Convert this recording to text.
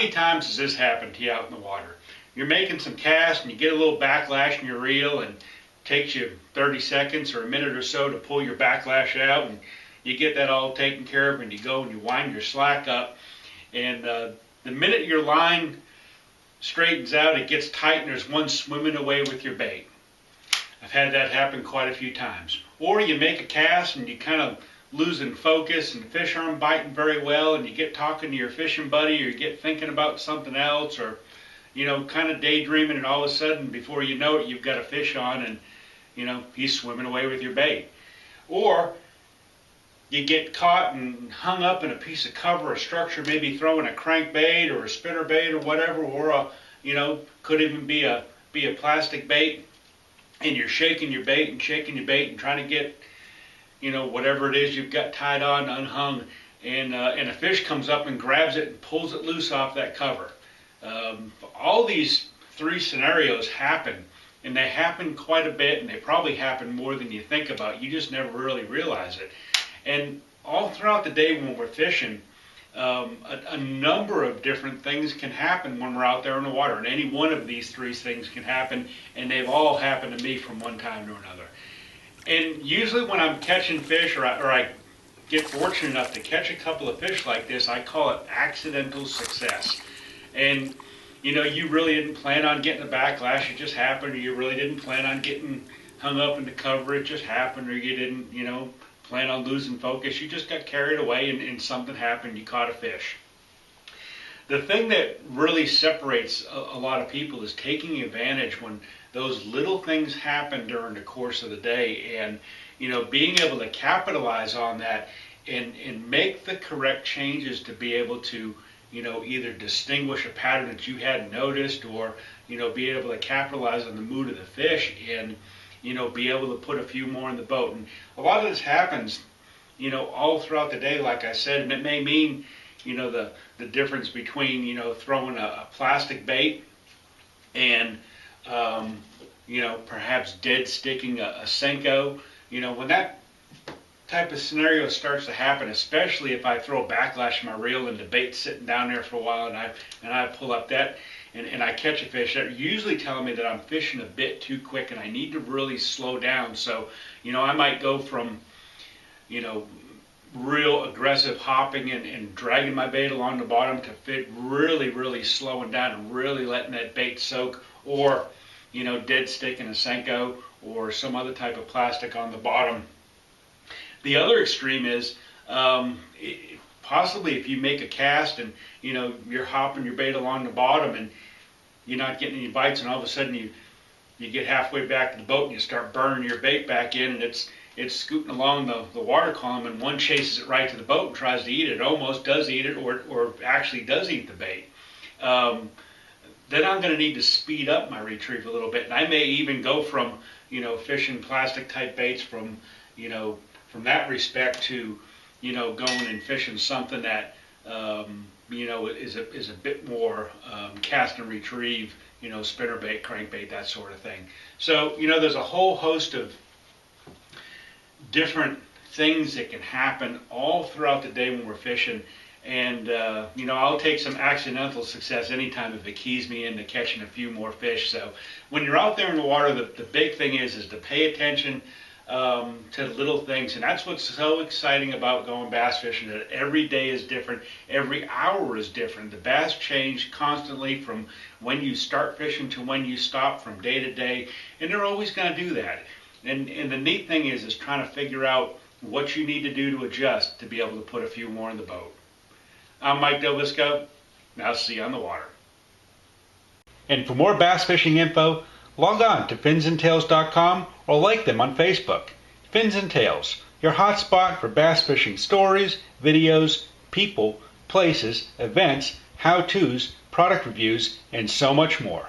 many times has this happened to you out in the water? You're making some casts and you get a little backlash in your reel, and it takes you 30 seconds or a minute or so to pull your backlash out, and you get that all taken care of, and you go and you wind your slack up, and the minute your line straightens out, it gets tight and there's one swimming away with your bait. I've had that happen quite a few times. Or you make a cast and you kind of losing focus and the fish aren't biting very well, and you get talking to your fishing buddy, or you get thinking about something else, or kind of daydreaming, and all of a sudden before you know it you've got a fish on, and he's swimming away with your bait. Or you get caught and hung up in a piece of cover or structure, maybe throwing a crankbait or a spinner bait or whatever, or could even be a plastic bait, and you're shaking your bait and trying to get whatever it is you've got tied on unhung, and a fish comes up and grabs it and pulls it loose off that cover. All these three scenarios happen, and they happen quite a bit, and they probably happen more than you think about. You just never really realize it. And all throughout the day when we're fishing, a number of different things can happen when we're out there in the water, and any one of these three things can happen, and they've all happened to me from one time to another. And usually when I'm catching fish, or I get fortunate enough to catch a couple of fish like this, I call it accidental success. And you really didn't plan on getting a backlash, it just happened, or you really didn't plan on getting hung up in the cover, it just happened, or you didn't, plan on losing focus, you just got carried away and something happened, you caught a fish. The thing that really separates a lot of people is taking advantage when those little things happen during the course of the day, and being able to capitalize on that and make the correct changes to be able to either distinguish a pattern that you hadn't noticed, or be able to capitalize on the mood of the fish, and be able to put a few more in the boat. And a lot of this happens all throughout the day, like I said, and it may mean the difference between throwing a plastic bait and perhaps dead sticking a Senko. When that type of scenario starts to happen, especially if I throw a backlash in my reel and the bait's sitting down there for a while, and I pull up that and I catch a fish, they're usually telling me that I'm fishing a bit too quick and I need to really slow down. So I might go from real aggressive hopping and dragging my bait along the bottom to fit really slowing down and really letting that bait soak, or dead sticking a Senko or some other type of plastic on the bottom. The other extreme is possibly if you make a cast and you're hopping your bait along the bottom and you're not getting any bites, and all of a sudden you get halfway back to the boat and you start burning your bait back in, and it's scooting along the water column, and one chases it right to the boat and tries to eat it, almost does eat it, or actually does eat the bait. Then I'm going to need to speed up my retrieve a little bit, and I may even go from fishing plastic type baits from that respect to going and fishing something that is a bit more cast and retrieve, spinner bait, crankbait, that sort of thing. So there's a whole host of different things that can happen all throughout the day when we're fishing, and I'll take some accidental success anytime if it keys me into catching a few more fish. So when you're out there in the water, the big thing is to pay attention to little things, and that's what's so exciting about going bass fishing, that every day is different, every hour is different. The bass change constantly from when you start fishing to when you stop, from day to day, and they're always going to do that. And the neat thing is trying to figure out what you need to do to adjust to be able to put a few more in the boat. I'm Mike DelVisco. Now see you on the water. And for more bass fishing info, log on to FINS'nTALES.com or like them on Facebook. Fins and Tales, your hotspot for bass fishing stories, videos, people, places, events, how-tos, product reviews, and so much more.